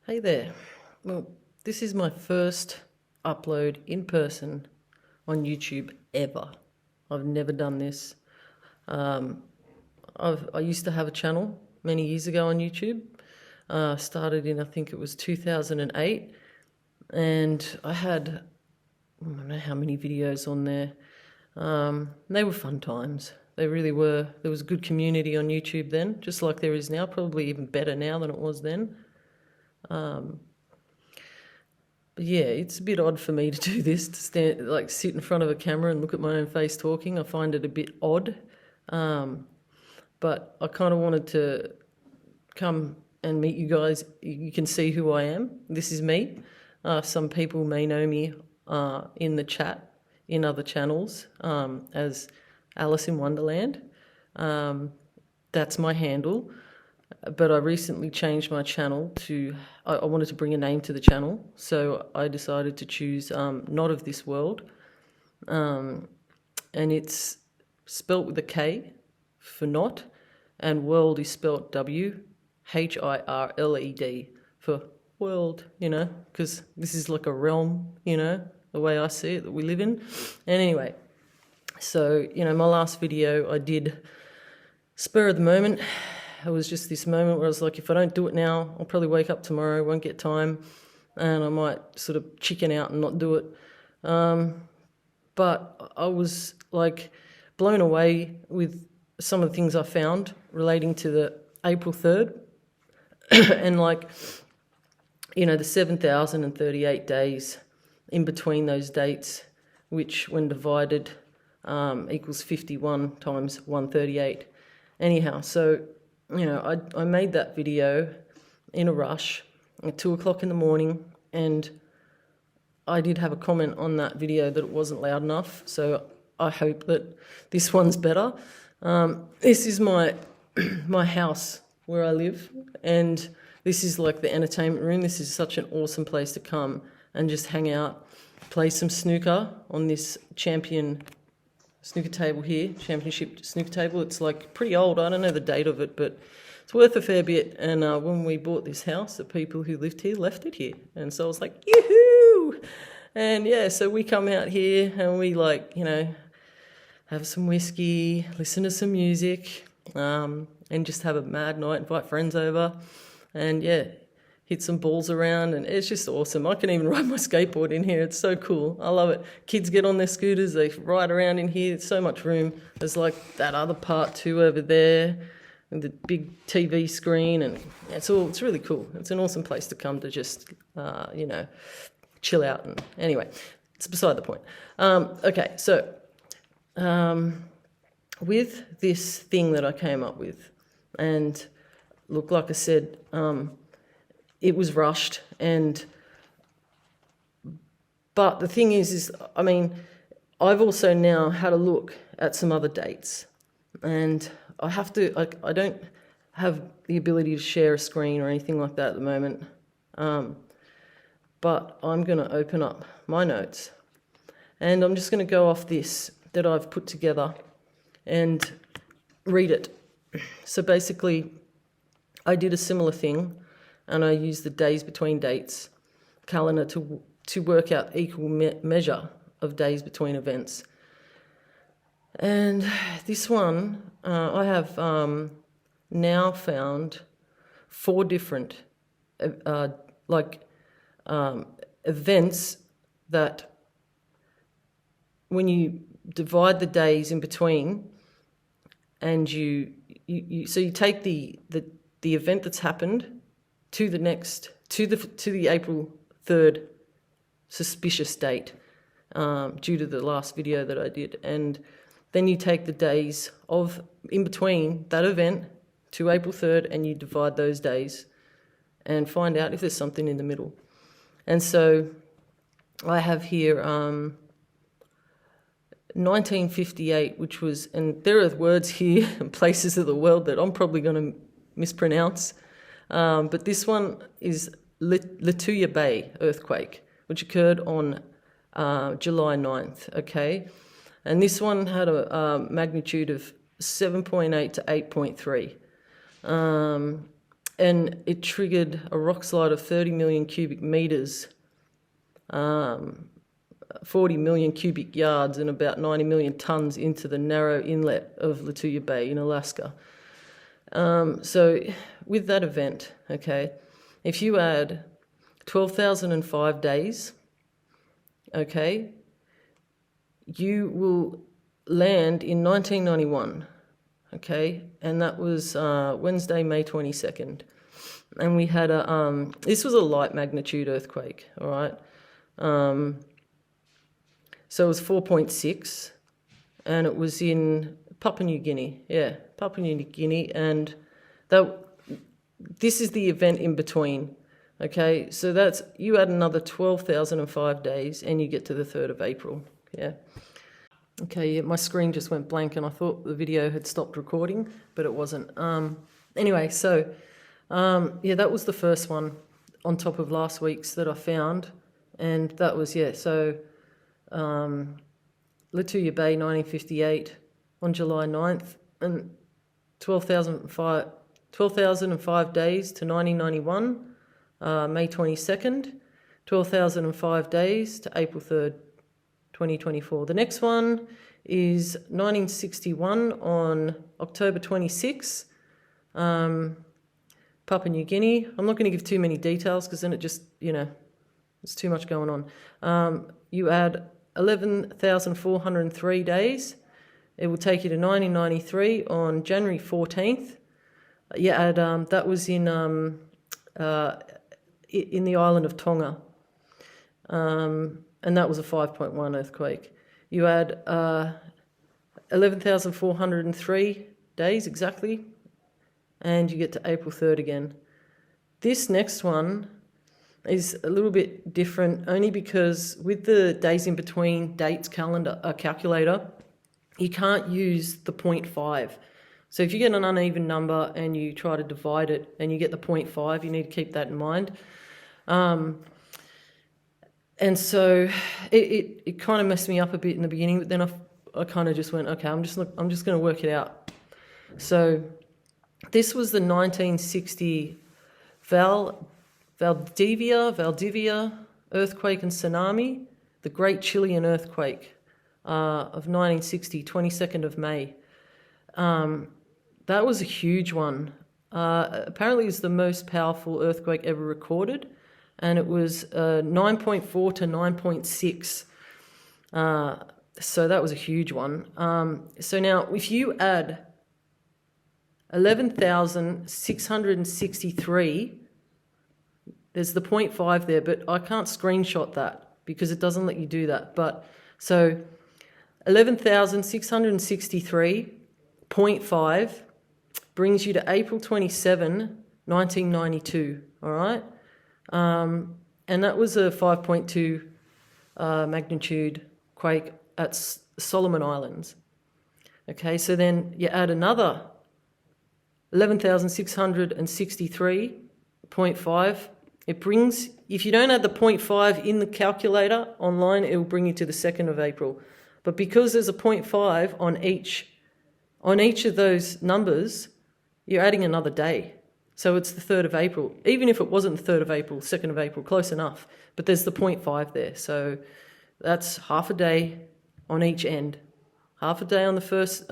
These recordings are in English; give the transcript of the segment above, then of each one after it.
Hey there. Well, this is my first upload in person on YouTube ever. I've never done this. Um, I used to have a channel many years ago on YouTube. Started in, I think it was 2008, and I had, I don't know how many videos on there. They were fun times. They really were. There was a good community on YouTube then, just like there is now, probably even better now than it was then. But yeah, it's a bit odd for me to do this, to stand, like sit in front of a camera and look at my own face talking. I find it a bit odd. But I kind of wanted to come and meet you guys. You can see who I am. This is me. Some people may know me in the chat, in other channels, as Alice in Wonderland. That's my handle. But I recently changed my channel to, I wanted to bring a name to the channel, so I decided to choose Not of This World. And it's spelt with a K for not, and world is spelt W-H-I-R-L-E-D for world, because this is like a realm, the way I see it, that we live in. And anyway, so, my last video I did spur of the moment. It was just this moment where I was like, if I don't do it now, I'll probably wake up tomorrow, won't get time, and I might sort of chicken out and not do it. But I was like blown away with some of the things I found relating to the April 3rd and the 7,038 days in between those dates, which when divided equals 51 times 138. Anyhow, so I made that video in a rush at 2 o'clock in the morning, and I did have a comment on that video that it wasn't loud enough, so I hope that this one's better. This is my house where I live, and this is like the entertainment room. This is such an awesome place to come and just hang out, play some snooker on this champion snooker table here, championship snooker table. It's like pretty old. I don't know the date of it, but it's worth a fair bit. And when we bought this house, the people who lived here left it here. And so I was like, yoo-hoo! And yeah, so we come out here and we have some whiskey, listen to some music, and just have a mad night, invite friends over. And yeah, hit some balls around, and it's just awesome. I can even ride my skateboard in here. It's so cool. I love it. Kids get on their scooters, they ride around in here. There's so much room. There's like that other part too over there, and the big TV screen, and it's really cool. It's an awesome place to come to just, chill out. And anyway, it's beside the point. Okay, so with this thing that I came up with, and look, like I said, it was rushed, but the thing is I've also now had a look at some other dates, and I don't have the ability to share a screen or anything like that at the moment, but I'm going to open up my notes, and I'm just going to go off this that I've put together and read it. So basically, I did a similar thing, and I used the days between dates calendar to work out equal measure of days between events. And this one, I have now found 4 different events that when you divide the days in between, and you take the event that's happened to the April 3rd suspicious date, due to the last video that I did, and then you take the days in between that event to April 3rd, and you divide those days and find out if there's something in the middle. And so I have here 1958, which was, and there are words here and places of the world that I'm probably going to mispronounce, but this one is Lituya Bay earthquake, which occurred on July 9th, okay? And this one had a magnitude of 7.8 to 8.3. and it triggered a rock slide of 30 million cubic meters, 40 million cubic yards, and about 90 million tons into the narrow inlet of Lituya Bay in Alaska. So with that event, okay, if you add 12,005 days, okay, you will land in 1991, okay, and that was Wednesday, May 22nd, and we had this was a light magnitude earthquake, all right, so it was 4.6, and it was in Papua New Guinea, Papua New Guinea, and this is the event in between, okay, so that's, you add another 12,005 days, and you get to the 3rd of April, yeah. Okay, yeah, my screen just went blank and I thought the video had stopped recording, but it wasn't. Anyway, so, yeah, that was the first one on top of last week's that I found. And that was, yeah, so Lituya Bay, 1958, on July 9th, and 12,005 days to 1991, May 22nd, 12,005 days to April 3rd, 2024. The next one is 1961 on October 26, Papua New Guinea. I'm not going to give too many details because then it just, it's too much going on. You add 11,403 days. It will take you to 1993 on January 14th. You add, that was in the island of Tonga. And that was a 5.1 earthquake. You add 11,403 days exactly, and you get to April 3rd again. This next one is a little bit different, only because with the days in between dates calculator, you can't use the 0.5. So if you get an uneven number and you try to divide it and you get the 0.5, you need to keep that in mind. And so it kind of messed me up a bit in the beginning, but then I kind of just went, okay, I'm just going to work it out. So this was the 1960 Valdivia earthquake and tsunami, the Great Chilean earthquake of 1960, 22nd of May. That was a huge one. Apparently it was the most powerful earthquake ever recorded, and it was 9.4 to 9.6. So that was a huge one. So now if you add 11,663, there's the 0.5 there, but I can't screenshot that because it doesn't let you do that. But so 11,663.5 brings you to April 27, 1992, all right? And that was a 5.2 magnitude quake at Solomon Islands. Okay, so then you add another 11,663.5. It brings, if you don't add the 0.5 in the calculator online, it will bring you to the 2nd of April. But because there's a 0.5 on each of those numbers, you're adding another day. So it's the 3rd of April. Even if it wasn't the 3rd of April, 2nd of April, close enough. But there's the 0.5 there. So that's half a day on each end. Half a day on the first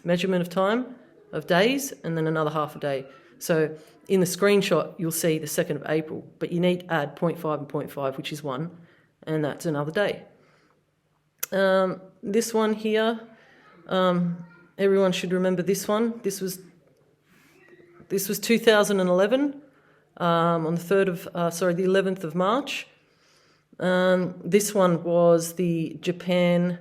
measurement of time, of days, and then another half a day. So in the screenshot, you'll see the 2nd of April, but you need to add 0.5 and 0.5, which is 1, and that's another day. This one here, everyone should remember this one. This was 2011, on the 11th of March. This one was the Japan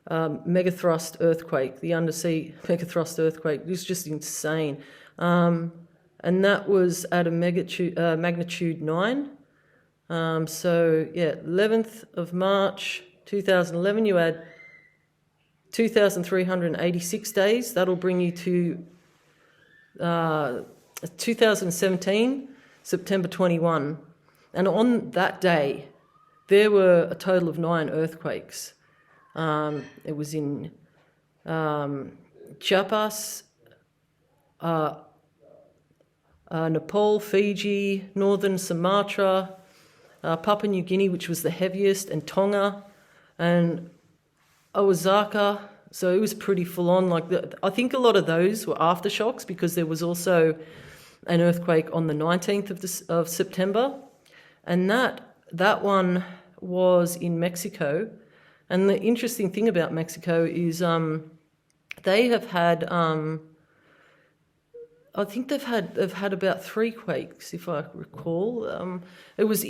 megathrust earthquake, the undersea megathrust earthquake. It was just insane. And that was at a magnitude 9. So, yeah, 11th of March, 2011, you add 2,386 days. That'll bring you to 2017, September 21. And on that day, there were a total of 9 earthquakes. It was in Chiapas, Nepal, Fiji, Northern Sumatra, Papua New Guinea, which was the heaviest, and Tonga, and Osaka. So it was pretty full on. I think a lot of those were aftershocks because there was also an earthquake on the 19th of September, and that one was in Mexico. And the interesting thing about Mexico is they have had I think they've had about 3 quakes, if I recall. It was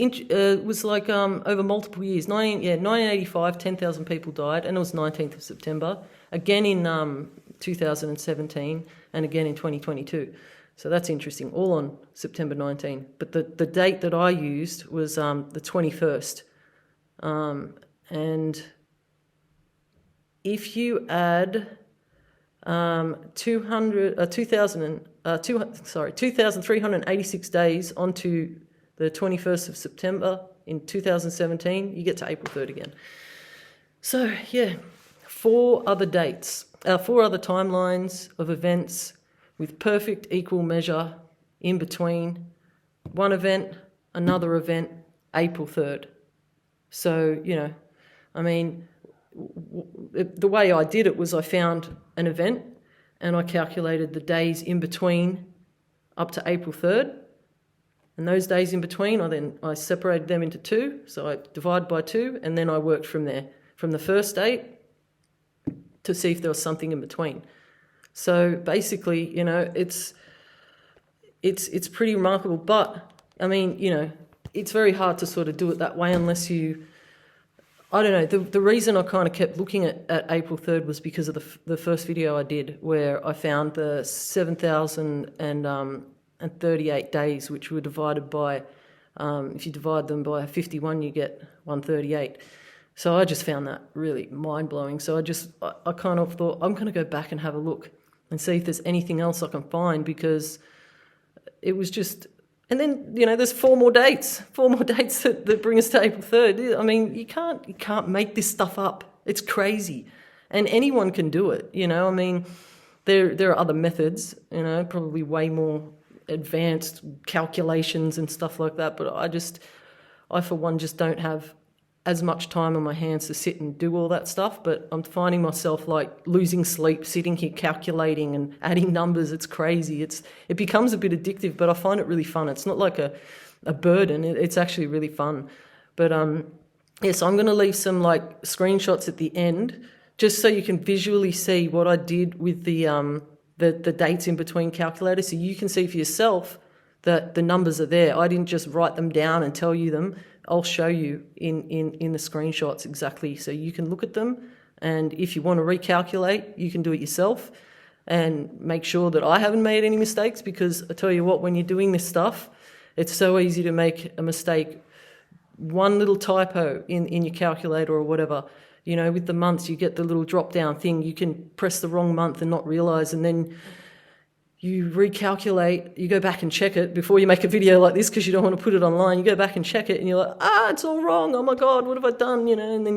like over multiple years. 1985, 10,000 people died, and it was 19th of September. Again in 2017, and again in 2022. So that's interesting. All on September 19. But the date that I used was the 21st, and if you add 2,386 days onto the 21st of September in 2017, you get to April 3rd again. So, yeah, 4 other dates, 4 other timelines of events with perfect equal measure in between. One event, another event, April 3rd. So, I mean, the way I did it was I found an event and I calculated the days in between up to April 3rd. And those days in between, I separated them into 2. So I divided by 2, and then I worked from there, from the first date to see if there was something in between. So basically, it's pretty remarkable. But, I mean, it's very hard to sort of do it that way unless you... I don't know, the reason I kind of kept looking at April 3rd was because of the first video I did where I found the 7,038 days, which were divided by, if you divide them by 51, you get 138. So I just found that really mind-blowing. So I kind of thought, I'm going to go back and have a look and see if there's anything else I can find, because it was just... And then, there's 4 more dates that bring us to April 3rd. I mean, you can't make this stuff up. It's crazy. And anyone can do it, I mean, there are other methods, probably way more advanced calculations and stuff like that. But I for one, just don't have as much time on my hands to sit and do all that stuff. But I'm finding myself losing sleep, sitting here calculating and adding numbers. It's crazy. It becomes a bit addictive, but I find it really fun. It's not like a burden. It's actually really fun. But so I'm going to leave some screenshots at the end, just so you can visually see what I did with the dates in between calculators, so you can see for yourself that the numbers are there. I didn't just write them down and tell you them. I'll show you in the screenshots exactly, so you can look at them, and if you want to recalculate, you can do it yourself and make sure that I haven't made any mistakes, because I tell you what, when you're doing this stuff, it's so easy to make a mistake. One little typo in your calculator or whatever, with the months, you get the little drop-down thing. You can press the wrong month and not realise, and then you recalculate, you go back and check it before you make a video like this, because you don't want to put it online. You go back and check it and you're like, it's all wrong. Oh my God, what have I done? And then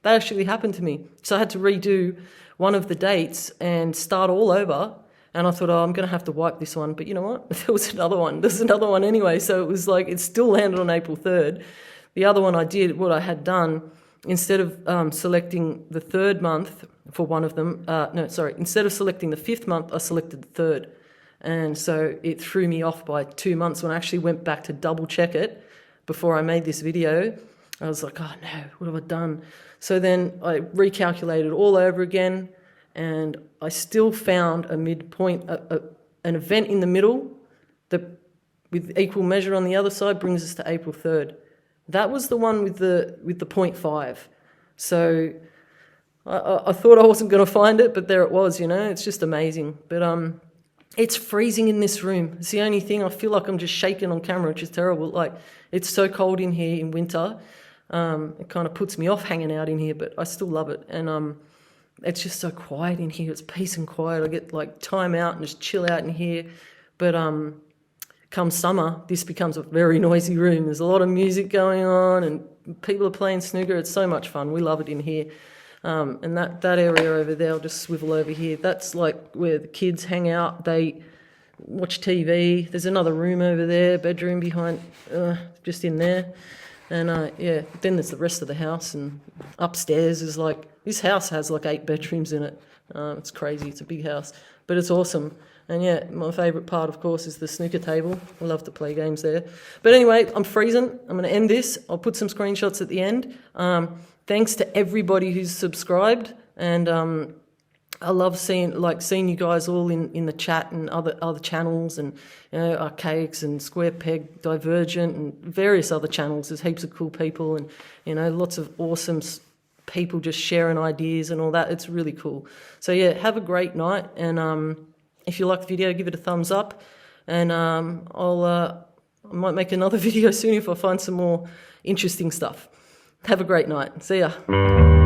that actually happened to me. So I had to redo one of the dates and start all over. And I thought, I'm going to have to wipe this one. But you know what? There was another one. There's another one anyway. So it was it still landed on April 3rd. The other one what I had done, instead of selecting the 3rd month for one of them, instead of selecting the 5th month, I selected the 3rd. And so it threw me off by 2 months. When I actually went back to double check it before I made this video, I was like, oh no, what have I done? So then I recalculated all over again, and I still found a midpoint, an event in the middle that with equal measure on the other side brings us to April 3rd. That was the one with the 0.5. So I thought I wasn't going to find it, but there it was, It's just amazing. But it's freezing in this room. It's the only thing. I feel like I'm just shaking on camera, which is terrible. It's so cold in here in winter. It kind of puts me off hanging out in here, but I still love it. And it's just so quiet in here. It's peace and quiet. I get time out and just chill out in here. But come summer, this becomes a very noisy room. There's a lot of music going on and people are playing snooker. It's so much fun. We love it in here. And that area over there, I'll just swivel over here. That's where the kids hang out. They watch TV. There's another room over there, bedroom behind, just in there. And yeah, then there's the rest of the house, and upstairs is like, this house has like 8 bedrooms in it. It's crazy, it's a big house, but it's awesome. And yeah, my favourite part, of course, is the snooker table. I love to play games there. But anyway, I'm freezing. I'm going to end this. I'll put some screenshots at the end. Thanks to everybody who's subscribed, and I love seeing you guys all in the chat and other channels, and Archaics and Square Peg, Divergent, and various other channels. There's heaps of cool people, and lots of awesome people just sharing ideas and all that. It's really cool. So yeah, have a great night, and if you like the video, give it a thumbs up, and I might make another video soon if I find some more interesting stuff. Have a great night. See ya.